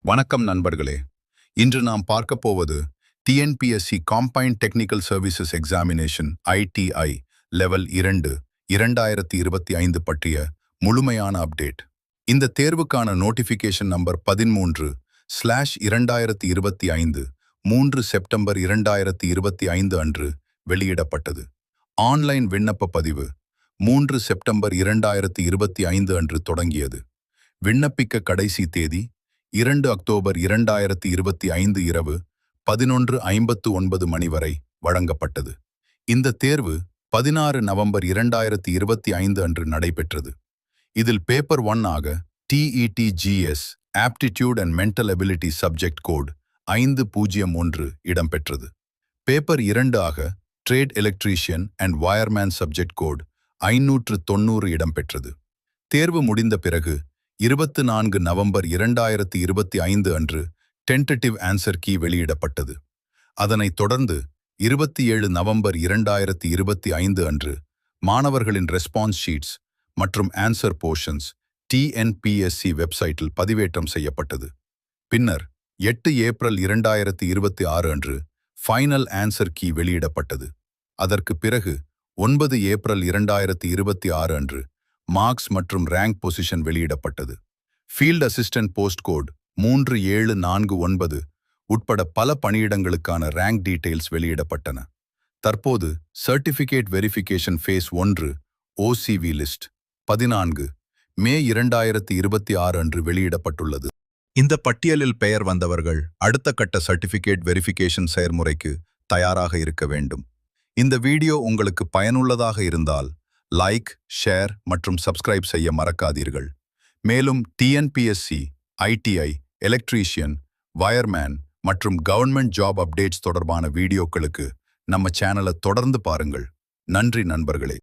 வணக்கம் நண்பர்களே. இன்று நாம் பார்க்க போவது TNPSC combined technical services examination ITI level 2 2025 பற்றிய முழுமையான அப்டேட். இந்த தேர்வுக்கான நோட்டிஃபிகேஷன் நம்பர் 13/2025 3 செப்டம்பர் 2025 அன்று வெளியிடப்பட்டது. ஆன்லைன் விண்ணப்ப பதிவு 3 செப்டம்பர் 2025 அன்று தொடங்கியது. விண்ணப்பிக்க கடைசி தேதி 2 அக்டோபர் 2025 இரவு 11:59 மணி வரை வழங்கப்பட்டது. இந்த தேர்வு 16 நவம்பர் 2025 அன்று நடைபெற்றது. இதில் பேப்பர் 1 ஆக TET-GS aptitude and mental ability subject code 501 இடம்பெற்றது. பேப்பர் 2 ஆக trade electrician and wireman subject code 590 இடம்பெற்றது. தேர்வு முடிந்த பிறகு 24 நவம்பர் 2025 அன்று டென்டேட்டிவ் ஆன்சர் கீ வெளியிடப்பட்டது. அதனைத் தொடர்ந்து 27 நவம்பர் 2025 அன்று மாணவர்களின் ரெஸ்பான்ஸ் ஷீட்ஸ் மற்றும் ஆன்சர் போர்ஷன்ஸ் TNPSC வெப்சைட்டில் பதிவேற்றம் செய்யப்பட்டது. பின்னர் 8 ஏப்ரல் 2026 அன்று ஃபைனல் ஆன்சர் கீ வெளியிடப்பட்டது. அதற்கு பிறகு 9 ஏப்ரல் 2026 அன்று மார்க்ஸ் மற்றும் ரேங்க் பொசிஷன் வெளியிடப்பட்டது. ஃபீல்ட் அசிஸ்டன்ட் போஸ்ட் கோட் 3749 உட்பட பல பணியிடங்களுக்கான ரேங்க் டீடைல்ஸ் வெளியிடப்பட்டன. தற்போது certificate verification phase 1 OCV list 14 மே 2026 அன்று வெளியிடப்பட்டுள்ளது. இந்த பட்டியலில் பெயர் வந்தவர்கள் அடுத்த கட்ட சர்டிஃபிகேட் வெரிஃபிகேஷன் செயல்முறைக்கு தயாராக இருக்க வேண்டும். இந்த வீடியோ உங்களுக்கு பயனுள்ளதாக இருந்தால் லைக், ஷேர் மற்றும் சப்ஸ்கிரைப் செய்ய மறக்காதீர்கள். மேலும் TNPSC, ITI, எலக்ட்ரீஷியன், வயர்மேன் மற்றும் கவர்மெண்ட் ஜாப் அப்டேட்ஸ் தொடர்பான வீடியோக்களுக்கு நம்ம சேனலை தொடர்ந்து பாருங்கள். நன்றி நண்பர்களே.